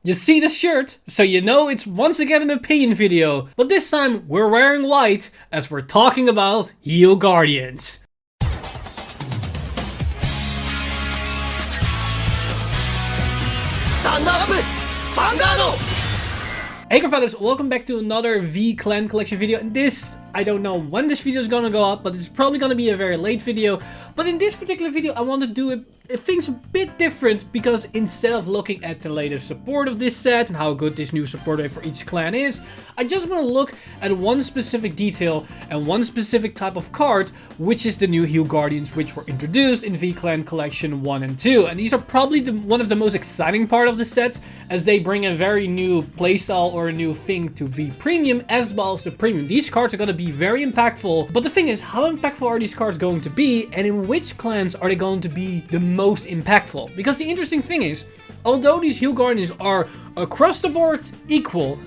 You see the shirt, so you know it's once again an opinion video, but this time we're wearing white as we're talking about Heel Guardians. Stand up! Vanguard! Hey Cardfighters, welcome back to another V Clan collection video. And this, I don't know when this video is gonna go up, but it's probably gonna be a very late video. But in this particular video, I want to do things a bit different, because instead of looking at the latest support of this set and how good this new support rate for each clan is, I just want to look at one specific detail and one specific type of card, which is the new Heel Guardians, which were introduced in V Clan Collection 1 and 2. And these are probably one of the most exciting part of the sets, as they bring a very new playstyle or a new thing to V Premium as well as the Premium. These cards are going to be very impactful, but the thing is, how impactful are these cards going to be, and in which clans are they going to be the most impactful? Because the interesting thing is, although these Heel Guardians are across the board equal,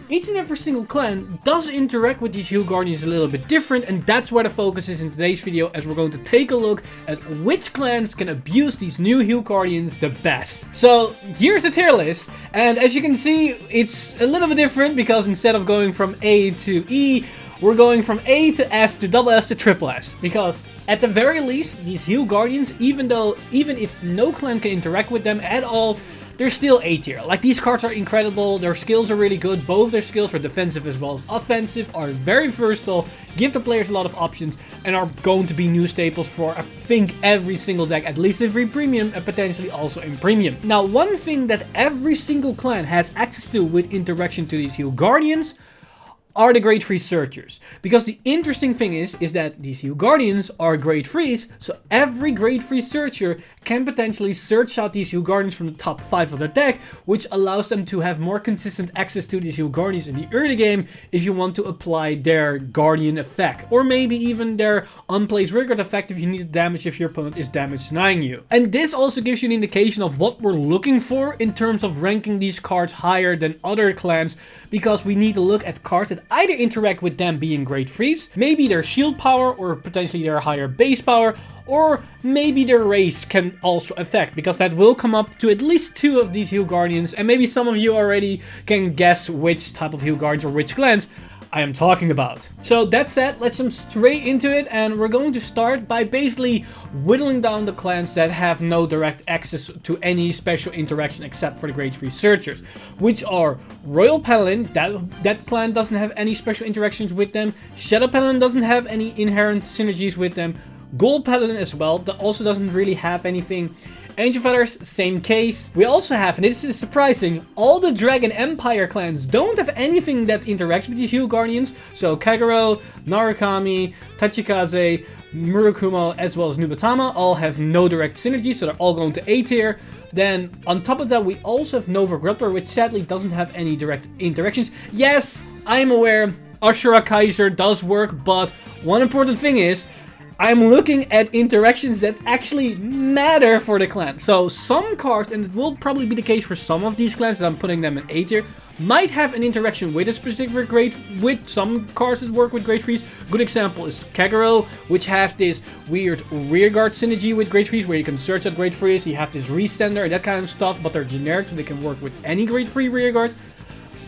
each and every single clan does interact with these Heel Guardians a little bit different, and that's where the focus is in today's video, as we're going to take a look at which clans can abuse these new Heel Guardians the best. So here's the tier list, and as you can see, it's a little bit different, because instead of going from A to E, we're going from A to S to double S to triple S, because at the very least, these Heel Guardians, even if no clan can interact with them at all, they're still A tier. Like, these cards are incredible, their skills are really good, both their skills for defensive as well as offensive are very versatile, give the players a lot of options, and are going to be new staples for, I think, every single deck, at least in free premium and potentially also in premium. Now, one thing that every single clan has access to with interaction to these Heel Guardians are the grade 3 searchers. Because the interesting thing is that these Heel Guardians are grade 3s, so every grade 3 searcher can potentially search out these Heel Guardians from the top 5 of their deck, which allows them to have more consistent access to these Heel Guardians in the early game if you want to apply their Guardian effect, or maybe even their unplaced rearguard effect if you need damage if your opponent is damage denying you. And this also gives you an indication of what we're looking for in terms of ranking these cards higher than other clans, because we need to look at cards that either interact with them being grade 3s, maybe their shield power or potentially their higher base power, or maybe their race can also affect, because that will come up to at least 2 of these Heel Guardians, and maybe some of you already can guess which type of Heel Guardians or which clans I am talking about. So that said, let's jump straight into it, and we're going to start by basically whittling down the clans that have no direct access to any special interaction except for the grade 3 searchers, which are Royal Paladin. That clan doesn't have any special interactions with them. Shadow Paladin doesn't have any inherent synergies with them. Gold Paladin as well, that also doesn't really have anything. Angel Feathers, same case. We also have, and this is surprising, all the Dragon Empire clans don't have anything that interacts with these Heel Guardians. So Kagero, Narukami, Tachikaze, Murakumo, as well as Nubatama all have no direct synergy, so they're all going to A tier. Then on top of that, we also have Nova Grappler, which sadly doesn't have any direct interactions. Yes, I'm aware Ashura Kaiser does work, but one important thing is, I'm looking at interactions that actually matter for the clan. So some cards, and it will probably be the case for some of these clans that I'm putting them in A tier, might have an interaction with a specific grade, with some cards that work with grade 3s. Good example is Kagero, which has this weird rearguard synergy with grade 3s, where you can search at grade 3s, you have this restander and that kind of stuff, but they're generic, so they can work with any grade 3 rearguard.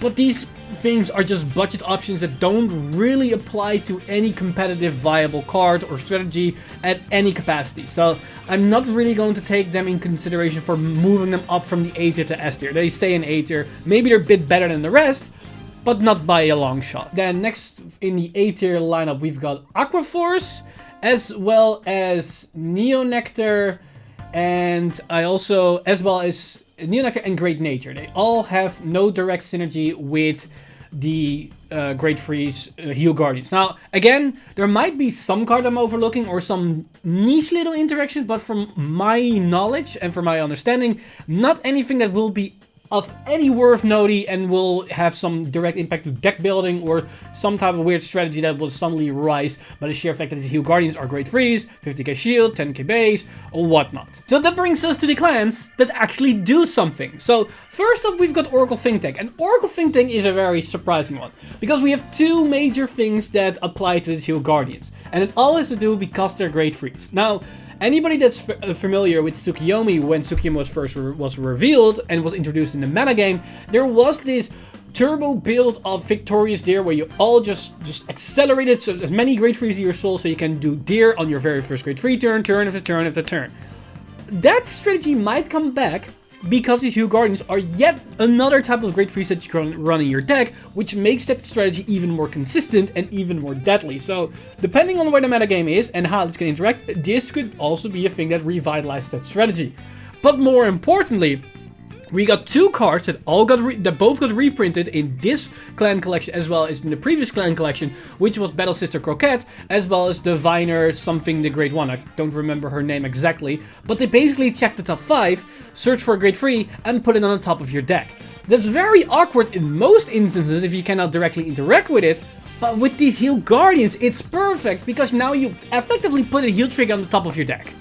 But these things are just budget options that don't really apply to any competitive viable card or strategy at any capacity. So I'm not really going to take them in consideration for moving them up from the A tier to S tier. They stay in A tier. Maybe they're a bit better than the rest, but not by a long shot. Then next in the A tier lineup, we've got Aqua Force, as well as Neo Nectar, and as well as Neo Nectar and Great Nature. They all have no direct synergy with the grade 3's Heel Guardians. Now, again, there might be some card I'm overlooking or some niche little interactions, but from my knowledge and from my understanding, not anything that will be of any worth noting and will have some direct impact to deck building or some type of weird strategy that will suddenly rise by the sheer fact that these Heel Guardians are grade 3s, 50k shield, 10k base, or whatnot. So that brings us to the clans that actually do something. So first up, we've got Oracle Think Tank, and Oracle Think Tank is a very surprising one, because we have 2 major things that apply to these Heel Guardians, and it all has to do because they're grade 3s. Now, Anybody that's familiar with Tsukiyomi, when Tsukiyomi was first was revealed and was introduced in the metagame, there was this turbo build of Victorious Deer where you all just accelerated so as many grade 3s to your soul so you can do Deer on your very first grade 3 turn after turn after turn. That strategy might come back because these Hue Guardians are yet another type of grade 3 that you can run in your deck, which makes that strategy even more consistent and even more deadly. So, depending on where the metagame is and how it's going to interact, this could also be a thing that revitalized that strategy. But more importantly, we got two cards that both got reprinted in this clan collection as well as in the previous clan collection, which was Battle Sister Croquette as well as Diviner something the Grade 1. I don't remember her name exactly, but they basically check the top 5, search for a Grade 3 and put it on the top of your deck. That's very awkward in most instances if you cannot directly interact with it, but with these Heal Guardians it's perfect because now you effectively put a heal trigger on the top of your deck.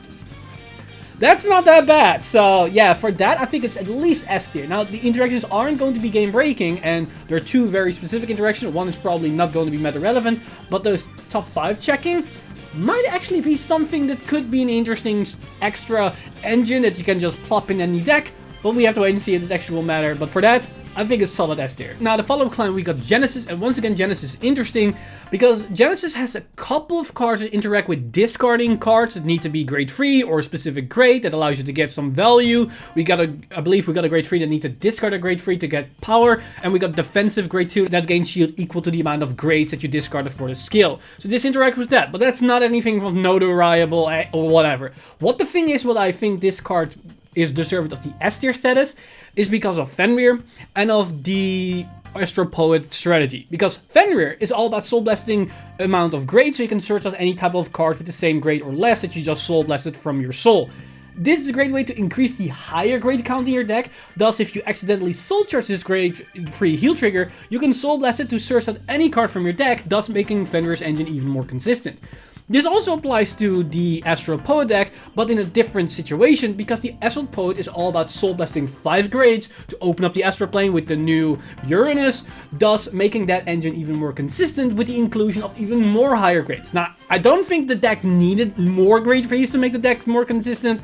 That's not that bad, so yeah, for that I think it's at least S tier. Now, the interactions aren't going to be game breaking, and there are two very specific interactions. One is probably not going to be meta relevant, but those top 5 checking might actually be something that could be an interesting extra engine that you can just plop in any deck, but we have to wait and see if it actually will matter. But for that, I think it's solid S tier. Now, the follow-up clan, we got Genesis, and once again, Genesis is interesting because Genesis has a couple of cards that interact with discarding cards that need to be grade 3 or a specific grade that allows you to get some value. I believe we got a grade 3 that need to discard a grade 3 to get power, and we got defensive grade 2 that gains shield equal to the amount of grades that you discarded for the skill. So this interacts with that, but that's not anything of notariable or whatever. What the thing is, what I think this card is deserved of the S tier status is because of Fenrir and of the Astro Poet strategy. Because Fenrir is all about soul blasting amount of grades, so you can search out any type of cards with the same grade or less that you just soul blasted from your soul. This is a great way to increase the higher grade count in your deck. Thus, if you accidentally soul charge this grade 3 heal trigger, you can soul blast it to search out any card from your deck, thus making Fenrir's engine even more consistent. This also applies to the Astral Poet deck, but in a different situation, because the Astral Poet is all about soul blasting 5 grades to open up the astral plane with the new Uranus, thus making that engine even more consistent with the inclusion of even more higher grades. Now, I don't think the deck needed more grade 3s to make the deck more consistent,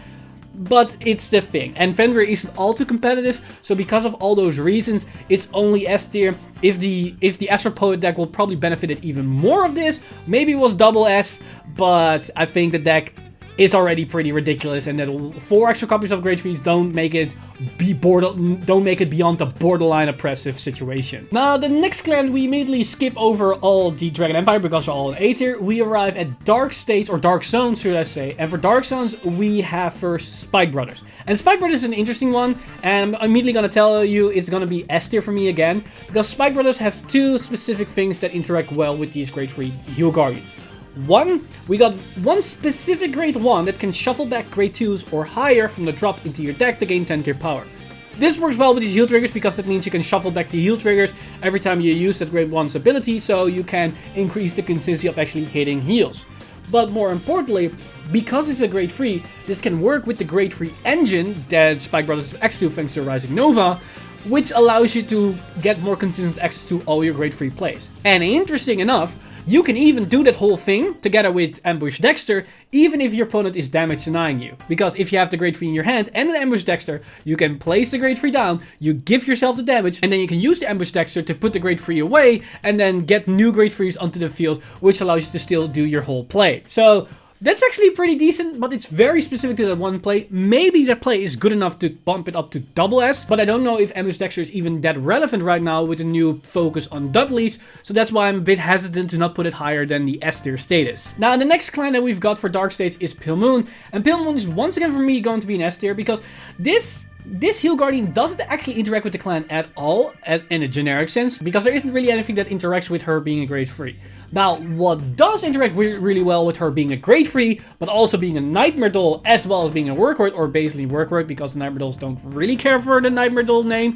but it's the thing. And Fenrir isn't all too competitive, so because of all those reasons, it's only S tier. If the Astral Poet deck will probably benefited even more of this, maybe it was double S, but I think the deck is already pretty ridiculous, and that 4 extra copies of grade 3s don't make it beyond the borderline oppressive situation. Now, the next clan, we immediately skip over all the Dragon Empire because we're all in A tier. We arrive at Dark States, or Dark Zones, should I say. And for Dark Zones, we have first Spike Brothers. And Spike Brothers is an interesting one, and I'm immediately gonna tell you it's gonna be S tier for me again, because Spike Brothers have 2 specific things that interact well with these grade 3 Hue Guardians. One, we got one specific grade 1 that can shuffle back grade 2s or higher from the drop into your deck to gain 10 tier power. This works well with these heal triggers because that means you can shuffle back the heal triggers every time you use that grade 1's ability, so you can increase the consistency of actually hitting heals. But more importantly, because it's a grade 3, this can work with the grade 3 engine that Spike Brothers X to thanks to Rising Nova, which allows you to get more consistent access to all your grade 3 plays. And interesting enough, you can even do that whole thing together with Ambush Dexter, even if your opponent is damage denying you. Because if you have the grade 3 in your hand and an Ambush Dexter, you can place the grade 3 down, you give yourself the damage, and then you can use the Ambush Dexter to put the grade 3 away, and then get new grade 3s onto the field, which allows you to still do your whole play. So that's actually pretty decent, but it's very specific to that one play. Maybe that play is good enough to bump it up to double S, but I don't know if Ambush Dexter is even that relevant right now with a new focus on Dudleys, so that's why I'm a bit hesitant to not put it higher than the S tier status. Now, the next clan that we've got for Dark States is Pale Moon, and Pale Moon is once again for me going to be an S tier because this Heal Guardian doesn't actually interact with the clan at all, as in a generic sense, because there isn't really anything that interacts with her being a grade 3. Now, what does interact really well with her being a grade 3, but also being a Nightmare Doll, as well as being a Workhorse, or basically Workhorse, because the Nightmare Dolls don't really care for the Nightmare Doll name,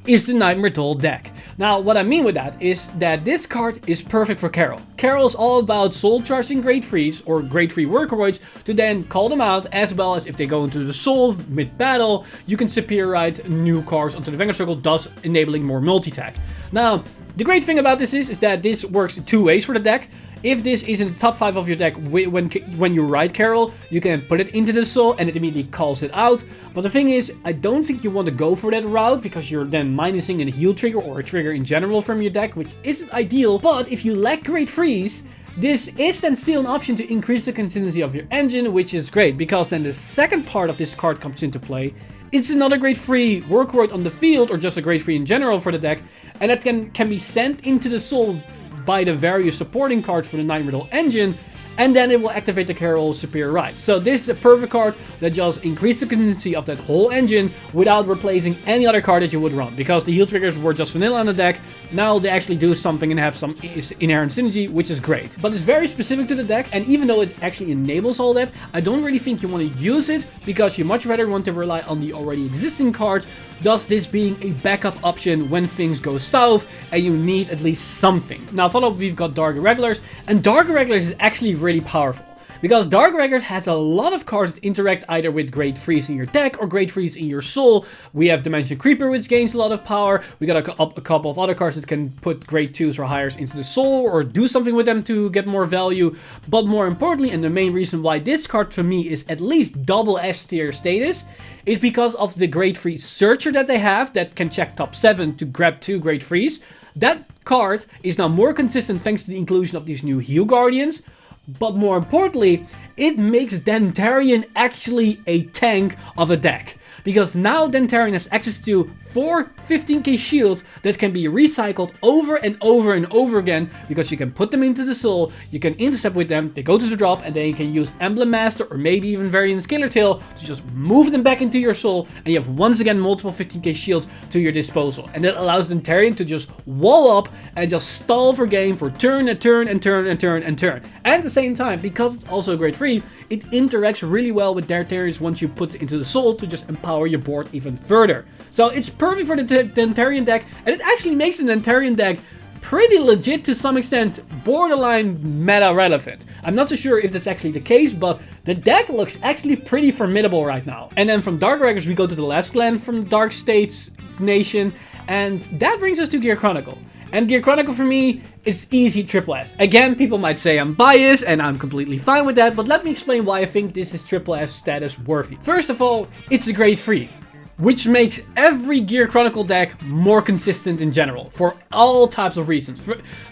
is the Nightmare Doll deck. Now, what I mean with that is that this card is perfect for Carol. Carol is all about soul charging grade 3s, or grade 3 Workhorse, to then call them out, as well as if they go into the soul mid-battle, you can superiorize new cards onto the Vanguard circle, thus enabling more multi-tag. Now, the great thing about this is that this works 2 ways for the deck. if this is in the top 5 of your deck when you ride Carol, you can put it into the soul and it immediately calls it out. But the thing is, I don't think you want to go for that route, because you're then minusing a heal trigger or a trigger in general from your deck, which isn't ideal. But if you lack Great Freeze, this is then still an option to increase the consistency of your engine, which is great, because then the second part of this card comes into play. It's another great free workhorse on the field, or just a great free in general for the deck, and that can be sent into the soul by the various supporting cards for the Nine Riddle engine, and then it will activate the Carol Superior Ride. So this is a perfect card that just increases the consistency of that whole engine without replacing any other card that you would run, because the heal triggers were just vanilla on the deck. Now they actually do something and have some inherent synergy, which is great. But it's very specific to the deck, and even though it actually enables all that, I don't really think you want to use it, because you much rather want to rely on the already existing cards, thus this being a backup option when things go south and you need at least something. Now follow up, we've got Dark Irregulars, and Dark Irregulars is actually really powerful, because Dark Irregulars has a lot of cards that interact either with Great Freeze in your deck or Great Freeze in your soul. We have Dimension Creeper, which gains a lot of power. We got a couple of other cards that can put Grade 2s or higher into the soul or do something with them to get more value. But more importantly, and the main reason why this card to me is at least double S tier status, is because of the Great Freeze Searcher that they have that can check top 7 to grab 2 Great Freeze. That card is now more consistent thanks to the inclusion of these new Heal Guardians. But more importantly, it makes Dentarian actually a tank of a deck. Because now Dentarian has access to 4 15k shields that can be recycled over and over and over again, because you can put them into the soul, you can intercept with them, they go to the drop, and then you can use Emblem Master or maybe even Variant Scalar Tail to just move them back into your soul, and you have once again multiple 15k shields to your disposal. And that allows Dentarian to just wall up and just stall for game for turn and turn and turn and turn and turn. And at the same time, because it's also great free, it interacts really well with Dentarians once you put it into the soul to just empower your board even further. So it's perfect for the Dentarian deck, and it actually makes the Dentarian deck pretty legit to some extent, borderline meta relevant. I'm not so sure if that's actually the case, but the deck looks actually pretty formidable right now. And then from Dark Irregulars we go to the last clan from the Dark States Nation, and that brings us to Gear Chronicle. And Gear Chronicle for me is easy triple S. Again, people might say I'm biased, and I'm completely fine with that, but let me explain why I think this is triple S status worthy. First of all, it's a grade 3. Which makes every Gear Chronicle deck more consistent in general, for all types of reasons.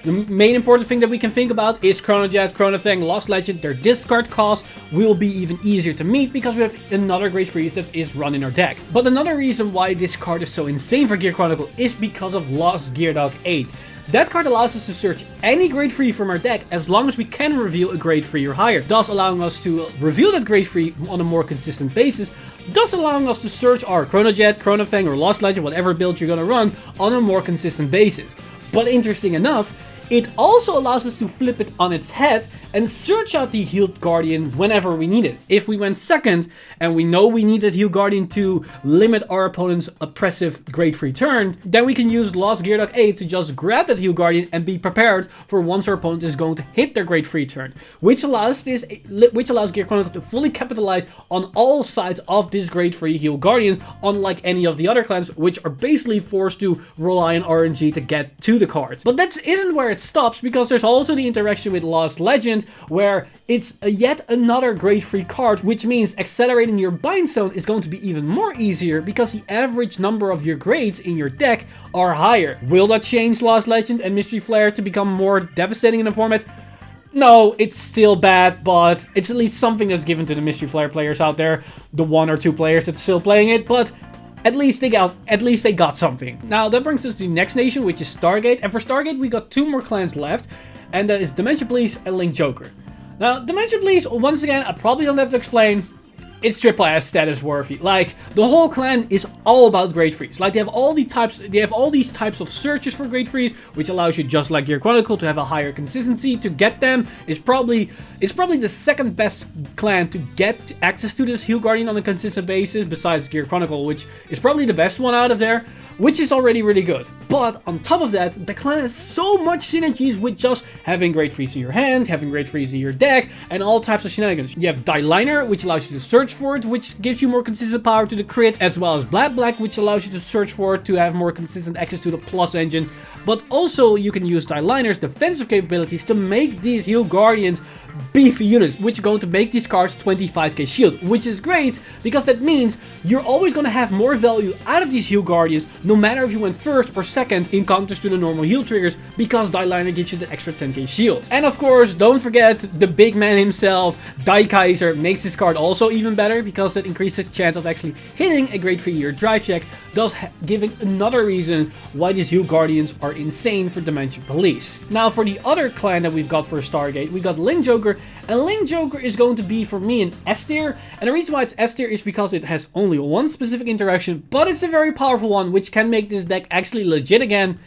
The main important thing that we can think about is Chronojet, Chronofang, Lost Legend. Their discard cost will be even easier to meet because we have another Great Freeze that is run in our deck. But another reason why this card is so insane for Gear Chronicle is because of Lost Gear Dog 8. That card allows us to search any Grade 3 from our deck as long as we can reveal a Grade 3 or higher, thus allowing us to reveal that Grade 3 on a more consistent basis, thus allowing us to search our Chronojet, Chronofang, or Lost Legend, whatever build you're gonna run, on a more consistent basis. But interesting enough, it also allows us to flip it on its head and search out the Healed Guardian whenever we need it. If we went second and we know we need that Healed Guardian to limit our opponent's oppressive Grade 3 turn, then we can use Lost Gear Dog 8 to just grab that Healed Guardian and be prepared for once our opponent is going to hit their Grade 3 turn, which allows Gear Chronicle to fully capitalize on all sides of this Grade 3 Healed Guardians, unlike any of the other clans, which are basically forced to rely on RNG to get to the cards. But that isn't where it stops, because there's also the interaction with Lost Legend, where it's yet another Grade 3 card, which means accelerating your bind zone is going to be even more easier because the average number of your grades in your deck are higher. Will that change Lost Legend and Mystery Flare to become more devastating in the format? No, it's still bad, but it's at least something that's given to the Mystery Flare players out there, the 1 or 2 players that's still playing it, but at least they got something. Now that brings us to the next nation, which is Stargate, and for Stargate we got 2 more clans left, and that is Dimension Police and Link Joker. Now Dimension Police, once again, I probably don't have to explain, it's triple S status worthy. Like, the whole clan is all about Grade 3s. Like, they have all these types of searches for Grade 3s, which allows you, just like Gear Chronicle, to have a higher consistency to get them. It's probably the second best clan to get access to this Heal Guardian on a consistent basis, besides Gear Chronicle, which is probably the best one out of there, which is already really good. But on top of that, the clan has so much synergies with just having Grade 3s in your hand, having Grade 3s in your deck, and all types of shenanigans. You have Die Liner, which allows you to search search for it, which gives you more consistent power to the crit, as well as Black, which allows you to search for it to have more consistent access to the plus engine. But also you can use Liner's defensive capabilities to make these Heal Guardians beefy units, which are going to make these cards 25k shield, which is great because that means you're always going to have more value out of these Heal Guardians, no matter if you went first or second in counters to the normal heal triggers, because Liner gives you the extra 10k shield. And of course, don't forget the big man himself, Kaiser, makes this card also even better because that increases the chance of actually hitting a grade 3 year drive check, thus giving another reason why these Heal Guardians are insane for Dimension Police. Now for the other clan that we've got for Stargate, we got Link Joker, and Link Joker is going to be for me an S tier, and the reason why it's S tier is because it has only one specific interaction, but it's a very powerful one which can make this deck actually legit again,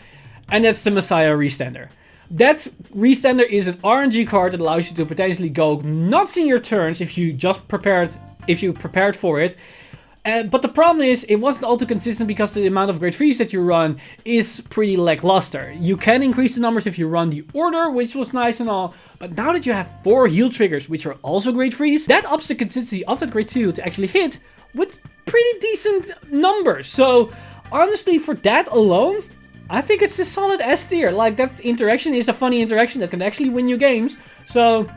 and that's the Messiah Restander. That Restander is an RNG card that allows you to potentially go nuts in your turns if you prepared for it. But the problem is, it wasn't all too consistent because the amount of grade 3s that you run is pretty lackluster. You can increase the numbers if you run the order, which was nice and all, but now that you have 4 heal triggers, which are also grade 3s, that ups the consistency of that grade 2 to actually hit with pretty decent numbers. So honestly, for that alone, I think it's a solid S tier. Like, that interaction is a funny interaction that can actually win you games. So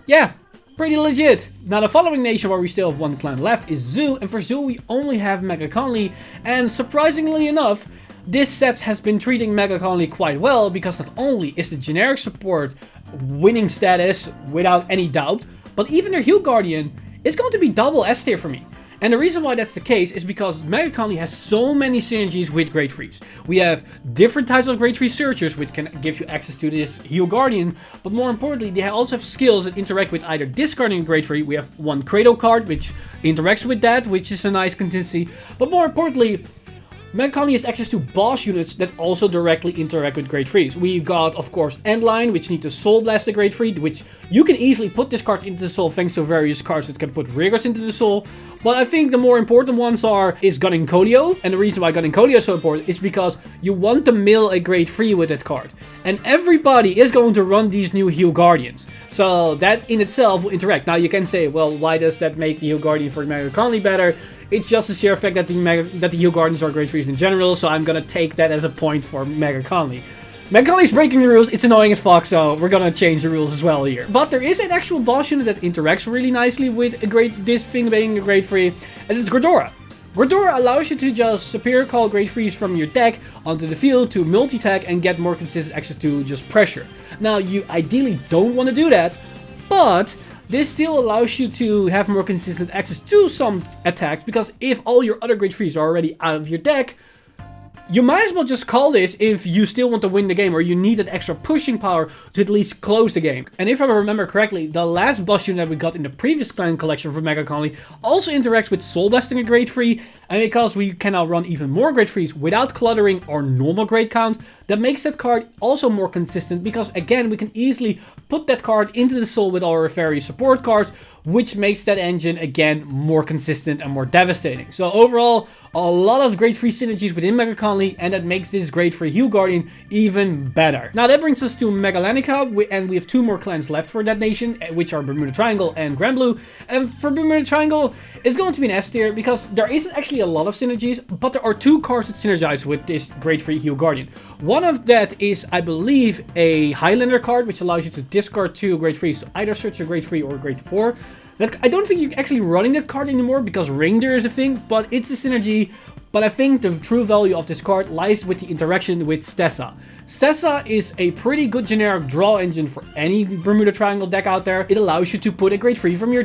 yeah, pretty legit. Now the following nation where we still have one clan left is Zoo, and for Zoo we only have Megacolony, and surprisingly enough, this set has been treating Megacolony quite well because not only is the generic support winning status without any doubt, but even their Heal Guardian is going to be double S tier for me. And the reason why that's the case is because Megacolony has so many synergies with grade 3s. We have different types of grade 3 searchers which can give you access to this Heal Guardian, but more importantly they also have skills that interact with either discarding a grade 3. We have one Cradle card which interacts with that, which is a nice consistency, but more importantly, Megacolony has access to boss units that also directly interact with grade 3s. We've got, of course, Endline, which need to Soul Blast a grade 3, which you can easily put this card into the Soul thanks to various cards that can put Riggers into the Soul. But I think the more important ones is Gunning Kodio, and the reason why Gunning Kodio is so important is because you want to mill a grade 3 with that card. And everybody is going to run these new Heal Guardians. So that in itself will interact. Now you can say, well, why does that make the Heal Guardian for Megacolony better? It's just the sheer fact that the Heal Guardians are grade 3s in general, so I'm gonna take that as a point for Megacolony. Megacolony's breaking the rules, it's annoying as fuck, so we're gonna change the rules as well here. But there is an actual boss unit that interacts really nicely with this thing being a grade 3, and it's Gordora. Gordora allows you to just Superior Call grade 3s from your deck onto the field to multi-tag and get more consistent access to just pressure. Now, you ideally don't want to do that, but this still allows you to have more consistent access to some attacks, because if all your other grade 3s are already out of your deck, you might as well just call this if you still want to win the game, or you need that extra pushing power to at least close the game. And if I remember correctly, the last boss unit that we got in the previous clan collection for Megacolony also interacts with Soul Blasting a grade 3, and because we can now run even more grade 3s without cluttering or normal grade count, that makes that card also more consistent, because again, we can easily put that card into the Soul with our various support cards, which makes that engine again more consistent and more devastating. So overall, a lot of grade 3 synergies within Megacolony, and that makes this grade 3 Heal Guardian even better. Now that brings us to Megalonica, and we have 2 more clans left for that nation, which are Bermuda Triangle and Granblue. And for Bermuda Triangle, it's going to be an S tier because there isn't actually a lot of synergies, but there are 2 cards that synergize with this grade 3 Heal Guardian. One of that is, I believe, a Highlander card, which allows you to discard 2 grade 3s to either search a grade 3 or a grade 4. I don't think you're actually running that card anymore because Reindeer is a thing, but it's a synergy. But I think the true value of this card lies with the interaction with Stessa. Stessa is a pretty good generic draw engine for any Bermuda Triangle deck out there. It allows you to put a grade 3 from your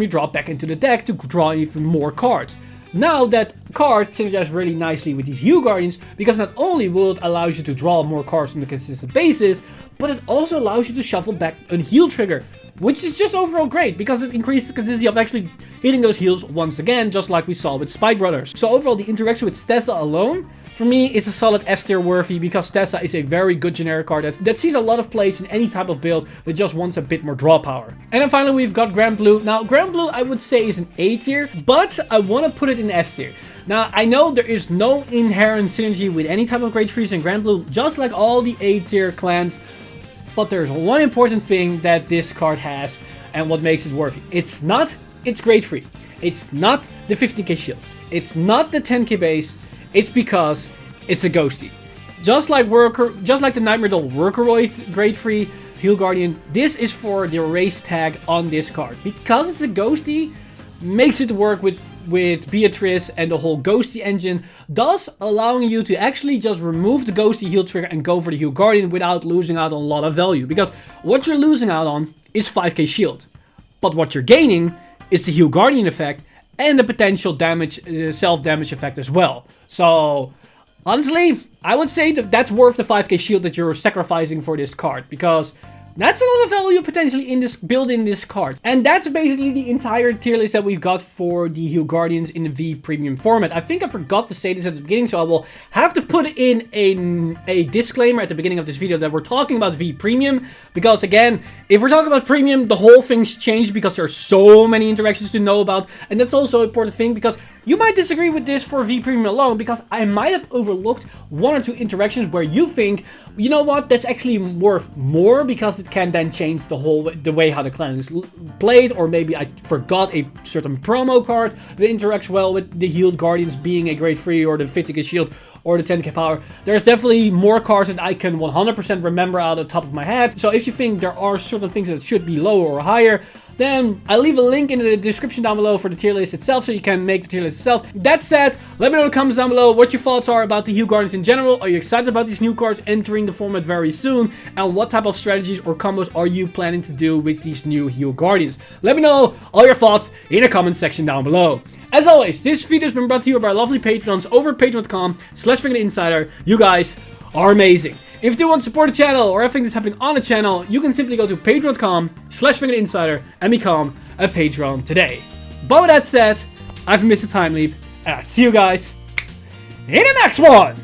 drop back into the deck to draw even more cards. Now that card synergizes really nicely with these Heal Guardians, because not only will it allow you to draw more cards on a consistent basis, but it also allows you to shuffle back a heal trigger, which is just overall great because it increases the consistency of actually hitting those heals once again, just like we saw with Spike Brothers. So overall, the interaction with Stessa alone, for me, is a solid S tier worthy, because Stessa is a very good generic card that sees a lot of plays in any type of build that just wants a bit more draw power. And then finally, we've got Granblue. Now, Granblue, I would say, is an A tier, but I want to put it in S tier. Now, I know there is no inherent synergy with any type of grade 3s in Granblue, just like all the A tier clans, but there's one important thing that this card has and what makes it worthy. It's not it's grade 3. It's not the 50k shield. It's not the 10k base. It's because it's a ghosty. Just like the Nightmare Doll Workroid grade 3 Heal Guardian, this is for the race tag on this card. Because it's a ghosty, makes it work with Beatrice and the whole ghosty engine, thus allowing you to actually just remove the ghosty heal trigger and go for the Heal Guardian without losing out on a lot of value. Because what you're losing out on is 5k shield. But what you're gaining is the Heal Guardian effect and the potential damage, self-damage effect as well. So honestly, I would say that that's worth the 5k shield that you're sacrificing for this card, because that's a lot of value potentially in this building this card. And that's basically the entire tier list that we've got for the Heal Guardians in the V Premium format. I think I forgot to say this at the beginning, so I will have to put in a disclaimer at the beginning of this video that we're talking about V Premium. Because again, if we're talking about Premium, the whole thing's changed because there are so many interactions to know about. And that's also an important thing, because you might disagree with this for V Premium alone, because I might have overlooked 1 or 2 interactions where you think, you know what, that's actually worth more because it can then change the way how the clan is played, or maybe I forgot a certain promo card that interacts well with the Healed Guardians being a grade 3 or the 50k shield or the 10k power. There's definitely more cards that I can 100% remember out of the top of my head. So if you think there are certain things that should be lower or higher, then I'll leave a link in the description down below for the tier list itself, so you can make the tier list itself. That said, let me know in the comments down below what your thoughts are about the Heal Guardians in general. Are you excited about these new cards entering the format very soon? And what type of strategies or combos are you planning to do with these new Heal Guardians? Let me know all your thoughts in the comment section down below. As always, this video has been brought to you by our lovely patrons over at patreon.com/VanguardInsider. You guys are amazing. If you do want to support the channel or everything that's happening on the channel, you can simply go to patreon.com/VanguardInsider and become a patron today. But with that said, I've been Mr. Time Leap, and I'll see you guys in the next one!